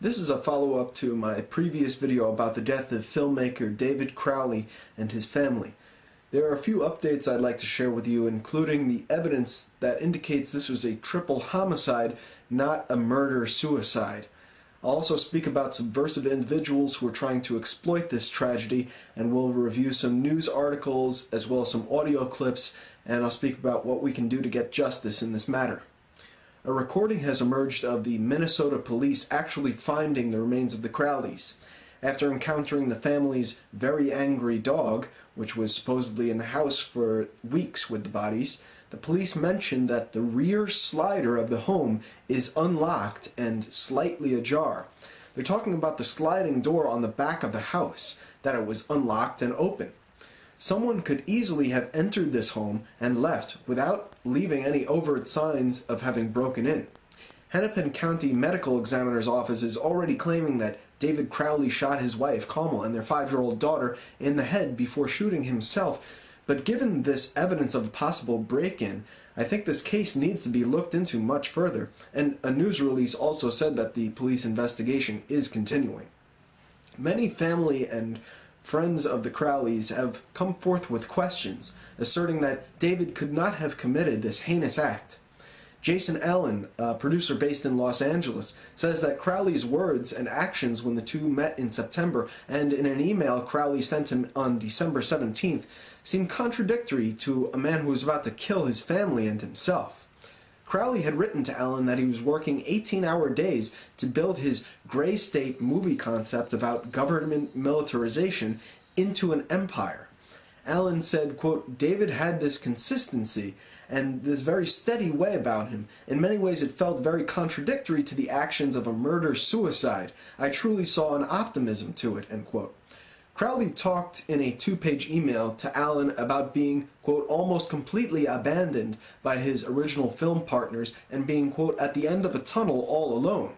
This is a follow-up to my previous video about the death of filmmaker David Crowley and his family. There are a few updates I'd like to share with you, including the evidence that indicates this was a triple homicide, not a murder-suicide. I'll also speak about subversive individuals who are trying to exploit this tragedy, and we'll review some news articles as well as some audio clips, and I'll speak about what we can do to get justice in this matter. A recording has emerged of the Minnesota police actually finding the remains of the Crowleys. After encountering the family's very angry dog, which was supposedly in the house for weeks with the bodies, the police mentioned that the rear slider of the home is unlocked and slightly ajar. They're talking about the sliding door on the back of the house, that it was unlocked and open. Someone could easily have entered this home and left without leaving any overt signs of having broken in. Hennepin County Medical Examiner's Office is already claiming that David Crowley shot his wife, Kamal, and their 5-year-old daughter in the head before shooting himself. But given this evidence of a possible break-in, I think this case needs to be looked into much further, and a news release also said that the police investigation is continuing. Many family and friends of the Crowleys have come forth with questions, asserting that David could not have committed this heinous act. Jason Allen, a producer based in Los Angeles, says that Crowley's words and actions when the two met in September and in an email Crowley sent him on December 17th seem contradictory to a man who was about to kill his family and himself. Crowley had written to Allen that he was working 18-hour days to build his gray state movie concept about government militarization into an empire. Allen said, quote, "David had this consistency and this very steady way about him. In many ways it felt very contradictory to the actions of a murder-suicide. I truly saw an optimism to it," end quote. Crowley talked in a 2-page email to Allen about being, quote, "almost completely abandoned by his original film partners and being, quote, at the end of a tunnel all alone.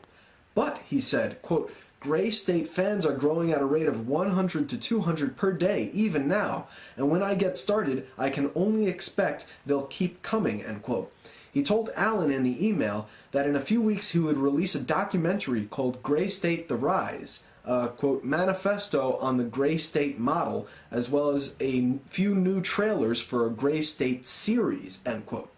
But," he said, quote, "Gray State fans are growing at a rate of 100 to 200 per day, even now, and when I get started, I can only expect they'll keep coming," end quote. He told Allen in the email that in a few weeks he would release a documentary called Gray State: The Rise, a, quote, manifesto on the Gray State model, as well as a few new trailers for a Gray State series, end quote.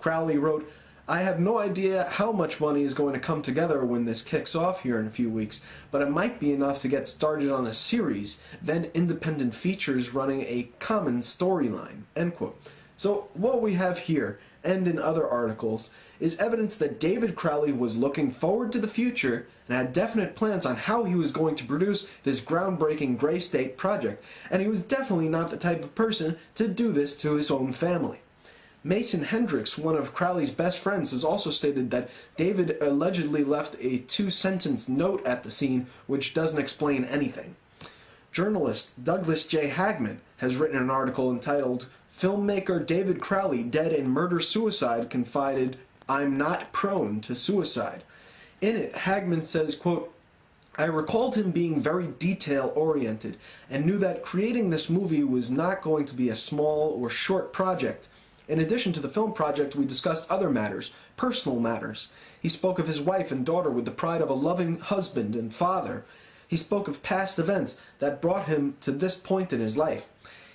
Crowley wrote, "I have no idea how much money is going to come together when this kicks off here in a few weeks, but it might be enough to get started on a series, then independent features running a common storyline," end quote. So what we have here, and in other articles, is evidence that David Crowley was looking forward to the future and had definite plans on how he was going to produce this groundbreaking Gray State project, and he was definitely not the type of person to do this to his own family. Mason Hendricks, one of Crowley's best friends, has also stated that David allegedly left a 2-sentence note at the scene which doesn't explain anything. Journalist Douglas J. Hagman has written an article entitled, "Filmmaker David Crowley Dead in Murder-Suicide Confided, I'm Not Prone to Suicide." In it, Hagman says, quote, "I recalled him being very detail-oriented and knew that creating this movie was not going to be a small or short project. In addition to the film project, we discussed other matters, personal matters. He spoke of his wife and daughter with the pride of a loving husband and father. He spoke of past events that brought him to this point in his life.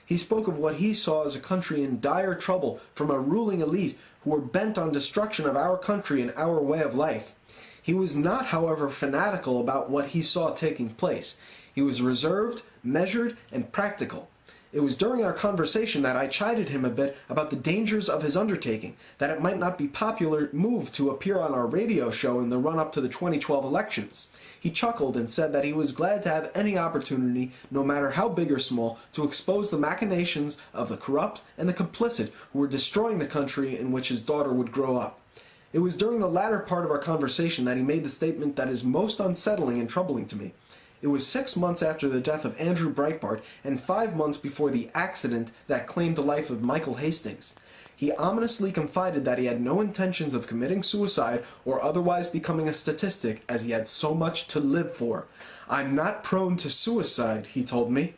He spoke of what he saw as a country in dire trouble from a ruling elite who were bent on destruction of our country and our way of life. He was not, however, fanatical about what he saw taking place. He was reserved, measured, and practical. It was during our conversation that I chided him a bit about the dangers of his undertaking, that it might not be popular move to appear on our radio show in the run-up to the 2012 elections. He chuckled and said that he was glad to have any opportunity, no matter how big or small, to expose the machinations of the corrupt and the complicit who were destroying the country in which his daughter would grow up. It was during the latter part of our conversation that he made the statement that is most unsettling and troubling to me. It was 6 months after the death of Andrew Breitbart and 5 months before the accident that claimed the life of Michael Hastings. He ominously confided that he had no intentions of committing suicide or otherwise becoming a statistic, as he had so much to live for. I'm not prone to suicide, he told me.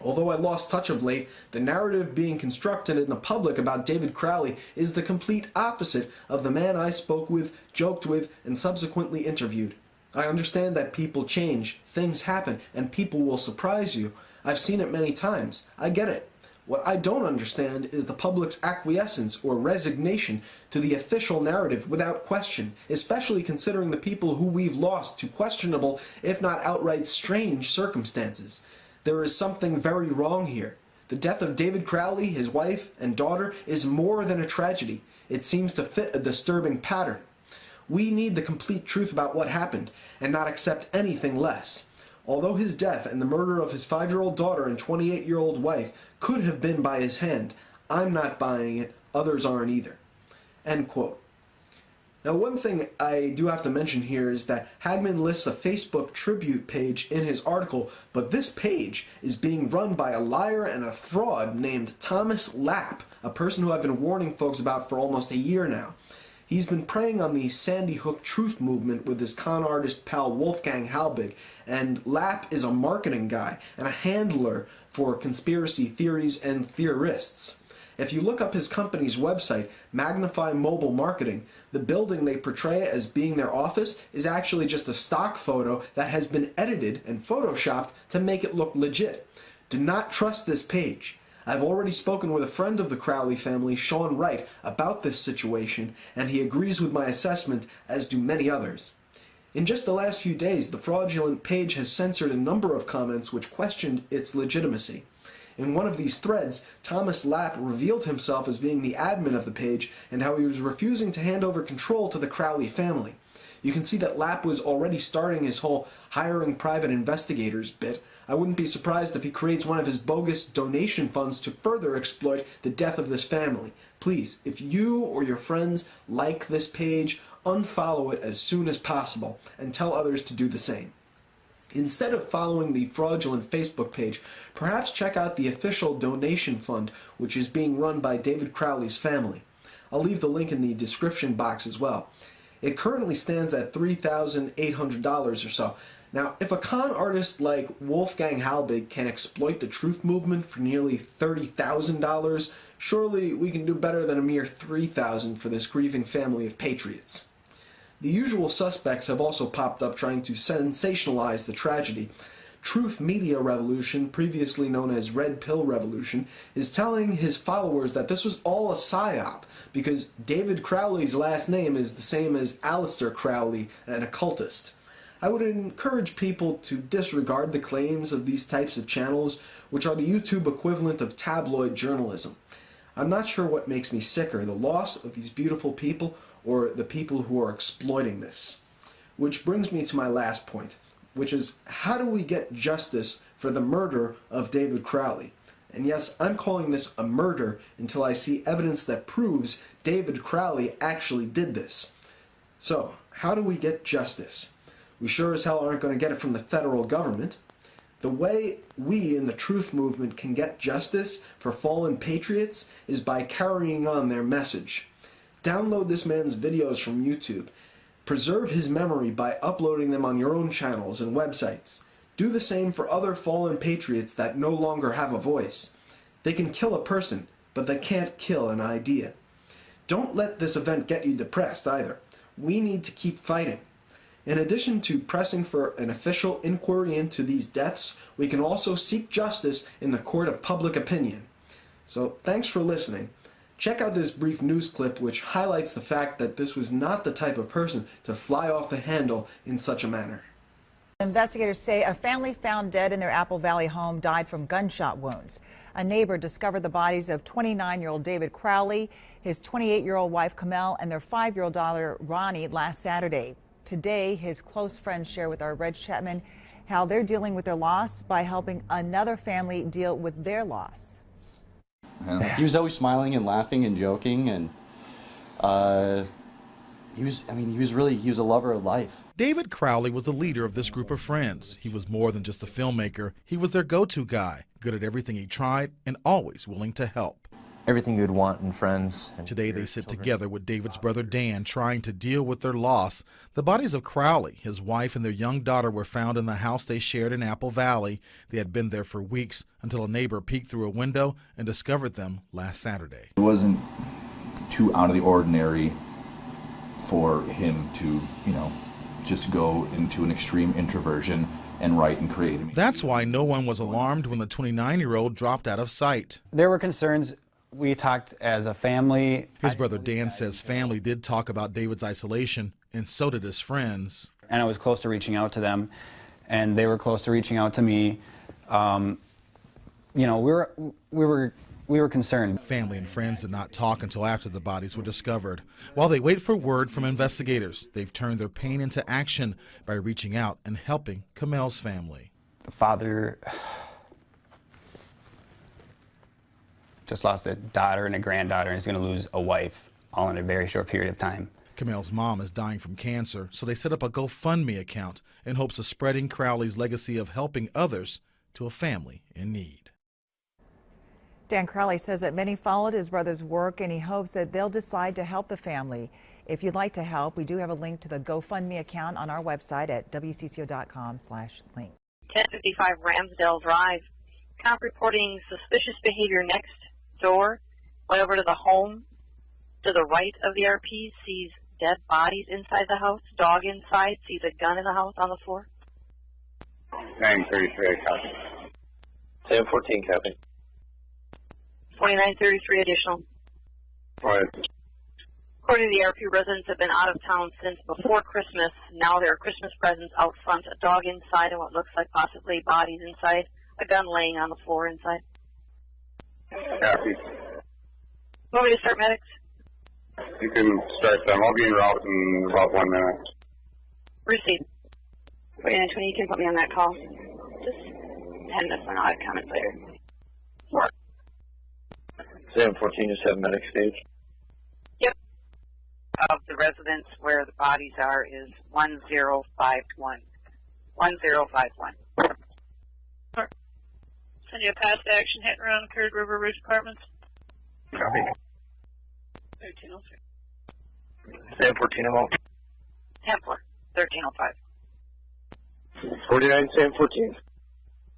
Although I lost touch of late, the narrative being constructed in the public about David Crowley is the complete opposite of the man I spoke with, joked with, and subsequently interviewed. I understand that people change, things happen, and people will surprise you. I've seen it many times. I get it. What I don't understand is the public's acquiescence or resignation to the official narrative without question, especially considering the people who we've lost to questionable, if not outright strange, circumstances. There is something very wrong here. The death of David Crowley, his wife, and daughter is more than a tragedy. It seems to fit a disturbing pattern. We need the complete truth about what happened, and not accept anything less. Although his death and the murder of his 5-year-old daughter and 28-year-old wife could have been by his hand, I'm not buying it, others aren't either. End quote. Now, one thing I do have to mention here is that Hagman lists a Facebook tribute page in his article, but this page is being run by a liar and a fraud named Thomas Lapp, a person who I've been warning folks about for almost a year now. He's been preying on the Sandy Hook truth movement with his con artist pal Wolfgang Halbig, and Lapp is a marketing guy and a handler for conspiracy theories and theorists. If you look up his company's website, Magnify Mobile Marketing, the building they portray as being their office is actually just a stock photo that has been edited and photoshopped to make it look legit. Do not trust this page. I've already spoken with a friend of the Crowley family, Sean Wright, about this situation, and he agrees with my assessment, as do many others. In just the last few days, the fraudulent page has censored a number of comments which questioned its legitimacy. In one of these threads, Thomas Lapp revealed himself as being the admin of the page and how he was refusing to hand over control to the Crowley family. You can see that Lapp was already starting his whole hiring private investigators bit. I wouldn't be surprised if he creates one of his bogus donation funds to further exploit the death of this family. Please, if you or your friends like this page, unfollow it as soon as possible and tell others to do the same. Instead of following the fraudulent Facebook page, perhaps check out the official donation fund, which is being run by David Crowley's family. I'll leave the link in the description box as well. It currently stands at $3,800 or so. Now, if a con artist like Wolfgang Halbig can exploit the truth movement for nearly $30,000, surely we can do better than a mere $3,000 for this grieving family of patriots. The usual suspects have also popped up trying to sensationalize the tragedy. Truth Media Revolution, previously known as Red Pill Revolution, is telling his followers that this was all a psyop because David Crowley's last name is the same as Aleister Crowley, an occultist. I would encourage people to disregard the claims of these types of channels, which are the YouTube equivalent of tabloid journalism. I'm not sure what makes me sicker, the loss of these beautiful people or the people who are exploiting this. Which brings me to my last point, which is how do we get justice for the murder of David Crowley? And yes, I'm calling this a murder until I see evidence that proves David Crowley actually did this. So, how do we get justice? We sure as hell aren't going to get it from the federal government. The way we in the truth movement can get justice for fallen patriots is by carrying on their message. Download this man's videos from YouTube. Preserve his memory by uploading them on your own channels and websites. Do the same for other fallen patriots that no longer have a voice. They can kill a person, but they can't kill an idea. Don't let this event get you depressed either. We need to keep fighting. In addition to pressing for an official inquiry into these deaths, we can also seek justice in the court of public opinion. So, thanks for listening. Check out this brief news clip which highlights the fact that this was not the type of person to fly off the handle in such a manner. Investigators say a family found dead in their Apple Valley home died from gunshot wounds. A neighbor discovered the bodies of 29-year-old David Crowley, his 28-year-old wife Kamel, and their 5-year-old daughter Ronnie last Saturday. Today, his close friends share with our Reg Chapman how they're dealing with their loss by helping another family deal with their loss. He was always smiling and laughing and joking, and he was a lover of life. David Crowley was the leader of this group of friends. He was more than just a filmmaker. He was their go-to guy, good at everything he tried and always willing to help. Everything you'd want in friends. Today they sit together with David's brother Dan, trying to deal with their loss. The bodies of Crowley, his wife, and their young daughter were found in the house they shared in Apple Valley. They had been there for weeks until a neighbor peeked through a window and discovered them last Saturday. It wasn't too out of the ordinary for him to, just go into an extreme introversion and write and create. That's why no one was alarmed when the 29-year-old dropped out of sight. There were concerns. We talked as a family. His brother Dan says family did talk about David's isolation, and so did his friends. And I was close to reaching out to them, and they were close to reaching out to me. You know, we were concerned. Family and friends did not talk until after the bodies were discovered. While they wait for word from investigators, they've turned their pain into action by reaching out and helping Kamel's family. The father just lost a daughter and a granddaughter, and he's going to lose a wife all in a very short period of time. Kamel's mom is dying from cancer, so they set up a GoFundMe account in hopes of spreading Crowley's legacy of helping others to a family in need. Dan Crowley says that many followed his brother's work, and he hopes that they'll decide to help the family. If you'd like to help, we do have a link to the GoFundMe account on our website at wcco.com/link. 1055 Ramsdale Drive. Cop reporting suspicious behavior next door. Went over to the home to the right of the RP, sees dead bodies inside the house, dog inside, sees a gun in the house on the floor. 933, copy. 1014, copy. 4933 additional. Right. According to the RP, residents have been out of town since before Christmas. Now there are Christmas presents out front, a dog inside, and what looks like possibly bodies inside, a gun laying on the floor inside. Copy. Want me to start medics? You can start them. I'll be en route in about 1 minute. Receive. Wait, Anthony, you can put me on that call. Just hand this one. I'll have comments later. 714, just have medic stage. Yep. Of the residents where the bodies are is 1051. 1051. Sure. Send you a past action hit and run occurred River Ridge Apartments. Copy. 1303. 714, I'm out. 10-4. 1305. 49, 714.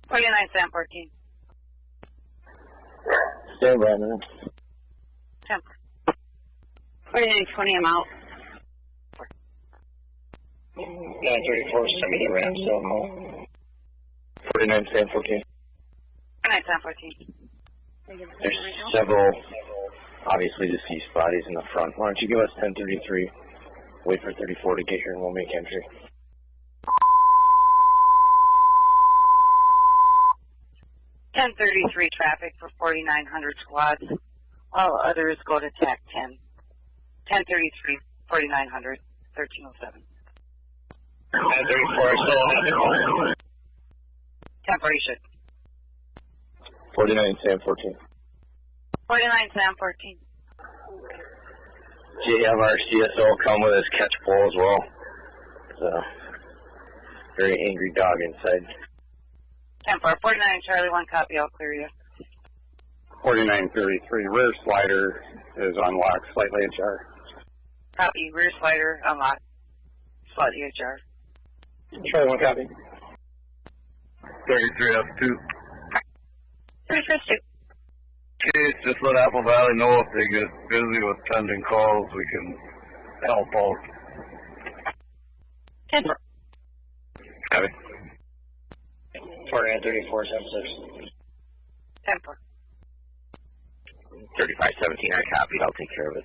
49, 714. Stand by, man. 10-4. 4920, I'm out. 934, send me the ramp, so I'm out. 49, 714. 49, 714. There's several, obviously, deceased bodies in the front. Why don't you give us 1033? Wait for 34 to get here and we'll make entry. .1033 traffic for 4900 squads. All others go to TAC 10. 1033, 4900, 1307. 1034, still on the call. 1040 should. 49, 714. 49, 714. Do you have our CSO come with his catch pole as well? There's a very angry dog inside. 10-4, 49 Charlie, 1 copy, I'll clear you. 4933, rear slider is unlocked, slightly ajar. Copy, rear slider, unlocked, slightly ajar. Charlie, 1 copy. 33 up 2. 33 2. Okay, just let Apple Valley know if they get busy with pending calls, we can help out. 10-4. Copy. 4934, 76. 10-4. 3517, I copied, I'll take care of it.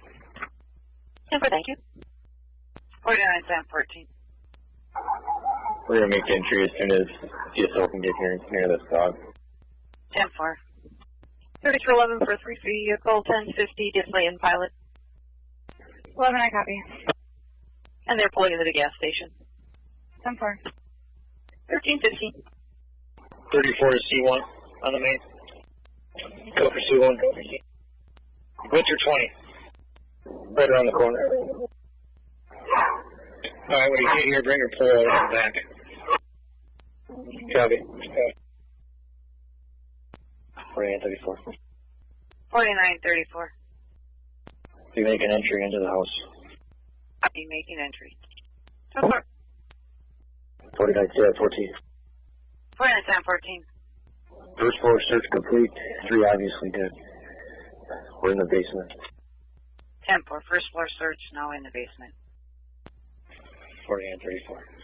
10-4, thank you. 49, 714. We're going to make entry as soon as CSO can get here near this dog. 10-4. 3311 for 3 vehicle, 1050, display and pilot. 11, I copy. And they're pulling into the gas station. 10-4. 1350. 34 to C1 on the main. Go for C1. Winter 20. Right around the corner. Alright, when you get here, bring your pole over the back. Copy. 4934. 4934. You make an entry into the house. Copy, making entry. 10-4. 49 14. 49, 714. First floor search complete. 3 obviously dead. We're in the basement. 10-4, first floor search, now in the basement. 4934.